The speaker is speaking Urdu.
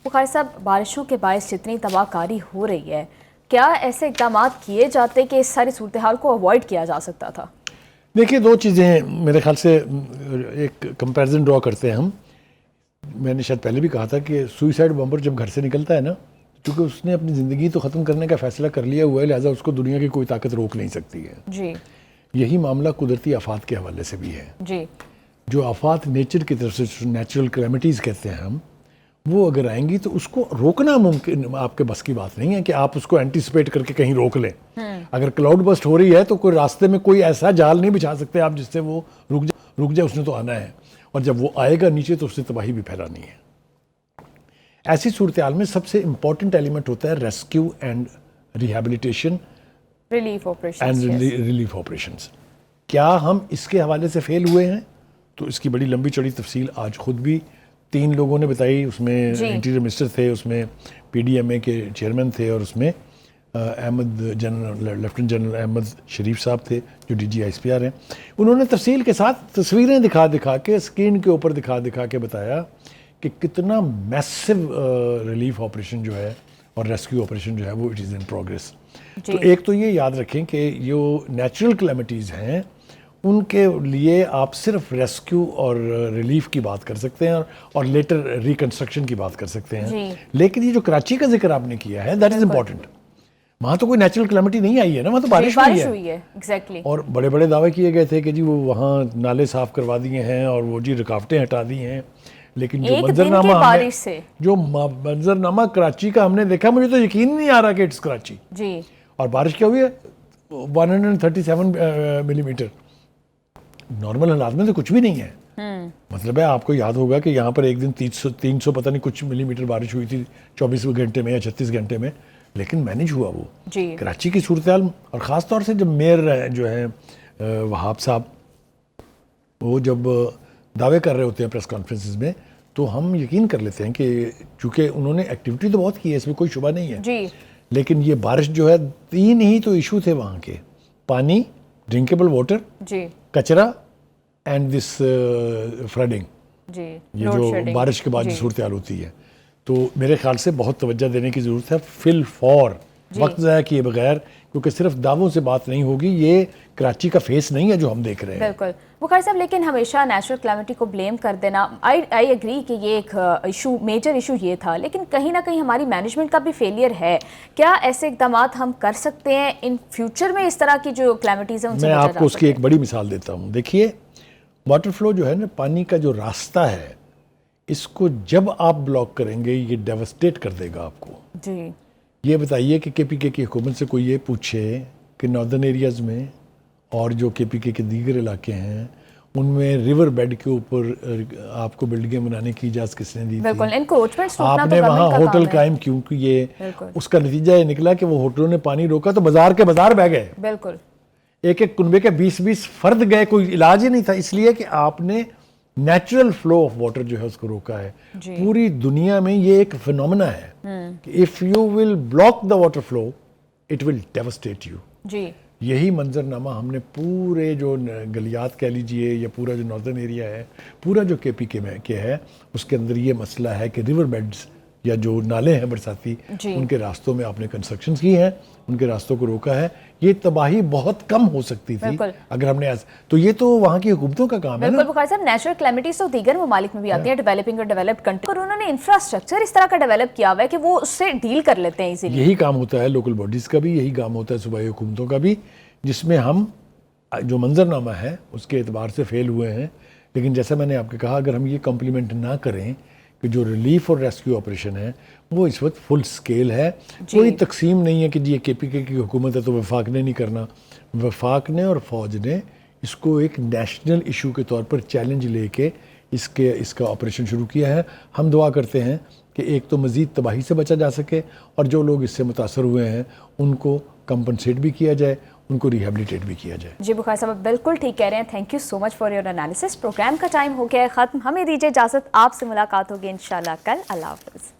بخاری صاحب، بارشوں کے باعث جتنی تباہ کاری ہو رہی ہے، کیا ایسے اقدامات کیے جاتے کہ اس ساری صورتحال کو اوائڈ کیا جا سکتا تھا؟ دیکھیے دو چیزیں ہیں میرے خیال سے، ایک کمپیریزن ڈرا کرتے ہیں ہم. میں نے شاید پہلے بھی کہا تھا کہ سوئسائڈ بمبر جب گھر سے نکلتا ہے نا، کیونکہ اس نے اپنی زندگی تو ختم کرنے کا فیصلہ کر لیا ہوا ہے، لہٰذا اس کو دنیا کی کوئی طاقت روک نہیں سکتی ہے. جی. یہی معاملہ قدرتی آفات کے حوالے سے بھی ہے. جی. جو آفات نیچر کی طرف سے نیچرل کلیمٹیز کہتے ہیں ہم، وہ اگر آئیں گی تو اس کو روکنا ممکن آپ کے بس کی بات نہیں ہے کہ آپ اس کو اینٹیسپیٹ کر کے کہیں روک لیں. اگر کلاؤڈ بسٹ ہو رہی ہے تو کوئی راستے میں کوئی ایسا جال نہیں بچھا سکتے آپ جس سے وہ رک جائے. اس نے تو آنا ہے، اور جب وہ آئے گا نیچے تو اس سے تباہی بھی پھیلانی ہے. ایسی صورتحال میں سب سے امپورٹنٹ ایلیمنٹ ہوتا ہے rescue and rehabilitation relief operations. کیا ہم اس کے حوالے سے فیل ہوئے ہیں؟ تو اس کی بڑی لمبی چوڑی تفصیل آج خود بھی 3 لوگوں نے بتائی. اس میں انٹیریئر منسٹر تھے، اس میں پی ڈی ایم اے کے چیئرمین تھے، اور اس میں لیفٹیننٹ جنرل احمد شریف صاحب تھے جو ڈی جی آئی پی آر ہیں. انہوں نے تفصیل کے ساتھ تصویریں دکھا کے اسکرین کے اوپر دکھا کے بتایا کہ کتنا میسو ریلیف آپریشن جو ہے اور ریسکیو آپریشن جو ہے وہ اٹ از ان پروگریس. تو ایک تو یہ یاد رکھیں کہ جو نیچرل کلیمٹیز ہیں ان کے لیے آپ صرف ریسکیو اور ریلیف کی بات کر سکتے ہیں اور لیٹر ریکنسٹرکشن کی بات کر سکتے ہیں. لیکن یہ جو کراچی کا ذکر آپ نے کیا ہے دیٹ از امپورٹنٹ. وہاں تو کوئی نیچرل کلیمٹی نہیں آئی ہے نا، وہاں تو بارش ہوئی ہے. ایگزیکٹلی. اور بڑے بڑے دعوے کیے گئے تھے کہ جی وہ وہاں نالے صاف کروا دیے ہیں اور وہ جی رکاوٹیں ہٹا دی ہیں. لیکن جو منظرنامہ کراچی کا ہم نے دیکھا، مجھے تو یقین نہیں آ رہا کہ اٹس کراچی. جی. اور بارش کیا ہوئی ہے 137 ملی میٹر. نارمل حالات میں تو کچھ بھی نہیں ہے. مطلب ہے آپ کو یاد ہوگا کہ یہاں پر ایک دن 300 پتہ نہیں کچھ ملی میٹر بارش ہوئی تھی 24 گھنٹے میں یا 36 گھنٹے میں، لیکن مینیج ہوا وہ. کراچی کی صورتحال، اور خاص طور سے جب میئر جو ہیں وہاب صاحب، وہ جب دعوے کر رہے ہوتے ہیں پریس کانفرنسز میں، تو ہم یقین کر لیتے ہیں کہ چونکہ انہوں نے ایکٹیویٹی تو بہت کی ہے، اس میں کوئی شبہ نہیں ہے. لیکن یہ بارش جو ہے 3 ہی تو ایشو تھے وہاں کے: پانی، ڈرنکیبل واٹر، کچرا اینڈ دس فلڈنگ. یہ جو بارش کے بعد جو صورتحال ہوتی ہے، تو میرے خیال سے بہت توجہ دینے کی ضرورت ہے. فل فور وقت ضائع کیے بغیر، کیونکہ صرف دعووں سے بات نہیں ہوگی. یہ کراچی کا فیس نہیں ہے جو ہم دیکھ رہے ہیں. بالکل بخاری صاحب، لیکن ہمیشہ نیچرل کلیمٹی کو بلیم کر دینا، آئی ایگری کہ یہ ایک ایشو، میجر ایشو یہ تھا، لیکن کہیں نہ کہیں ہماری مینجمنٹ کا بھی فیلئر ہے. کیا ایسے اقدامات ہم کر سکتے ہیں ان فیوچر میں اس طرح کی جو کلیمٹیز ہیں ان سے بچا جا سکے؟ میں آپ کو اس کی ایک بڑی مثال دیتا ہوں. دیکھیے واٹر فلو جو ہے نا، پانی کا جو راستہ ہے، اس کو جب آپ بلاک کریں گے یہ ڈیوسٹیٹ کر دے گا آپ کو. جی. یہ بتائیے کہ کے پی کے کی حکومت سے کوئی یہ پوچھے کہ ناردرن ایریاز میں اور جو کے پی کے دیگر علاقے ہیں ان میں ریور بیڈ کے اوپر آپ کو بلڈنگیں بنانے کی اجازت کس نے دی تھی؟ آپ نے وہاں ہوٹل قائم کیوں کیے؟ اس کا نتیجہ یہ نکلا کہ وہ ہوٹلوں نے پانی روکا تو بازار کے بازار بہ گئے. بالکل. ایک کنبے کے 20 فرد گئے، کوئی علاج ہی نہیں تھا، اس لیے کہ آپ نے نیچرل فلو آف واٹر جو ہے اس کو روکا ہے. پوری دنیا میں یہ ایک فینومینا ہے کہ if you will block the water flow it will devastate you. جی. یہی منظرنامہ ہم نے پورے جو گلیات کہہ لیجئے یا پورا جو ناردرن ایریا ہے، پورا جو کے پی کے ہے، اس کے اندر یہ مسئلہ ہے کہ ریور بیڈز یا جو نالے ہیں برساتی، ان کے راستوں میں آپ نے کنسٹرکشنز کی ہیں، ان کے راستوں کو روکا ہے. یہ تباہی بہت کم ہو سکتی تھی اگر ہم نے تو یہ تو وہاں کی حکومتوں کا کام ہے نا. بالکل بخاری صاحب، نیچرل کلیمٹیز تو دیگر ممالک میں بھی آتی ہیں، ڈیولپنگ اور ڈیولپڈ کنٹری، اور انہوں نے انفراسٹرکچر اس طرح کا ڈیولپ کیا ہوا ہے کہ وہ اس سے ڈیل کر لیتے ہیں ایزیلی. یہی کام ہوتا ہے لوکل باڈیز کا بھی، یہی کام ہوتا ہے صوبائی حکومتوں کا بھی، جس میں ہم جو منظرنامہ ہے اس کے اعتبار سے فیل ہوئے ہیں. لیکن جیسا میں نے آپ کو کہا، اگر ہم یہ کمپلیمنٹ نہ کریں کہ جو ریلیف اور ریسکیو آپریشن ہے وہ اس وقت فل سکیل ہے. کوئی تقسیم نہیں ہے کہ جی یہ کے پی کے کی حکومت ہے تو وفاق نے نہیں کرنا. وفاق نے اور فوج نے اس کو ایک نیشنل ایشو کے طور پر چیلنج لے کے اس کا آپریشن شروع کیا ہے. ہم دعا کرتے ہیں کہ ایک تو مزید تباہی سے بچا جا سکے، اور جو لوگ اس سے متاثر ہوئے ہیں ان کو کمپنسیٹ بھی کیا جائے، ان کو ریہیبلیٹیٹ بھی کیا جائے. جی بخاری صاحب بالکل ٹھیک کہہ رہے ہیں. Thank you so much for your analysis. Programme کا ٹائم ہو گیا ہے ختم. ہمیں دیجیے اجازت، آپ سے ملاقات ہوگی انشاءاللہ کل. اللہ حافظ.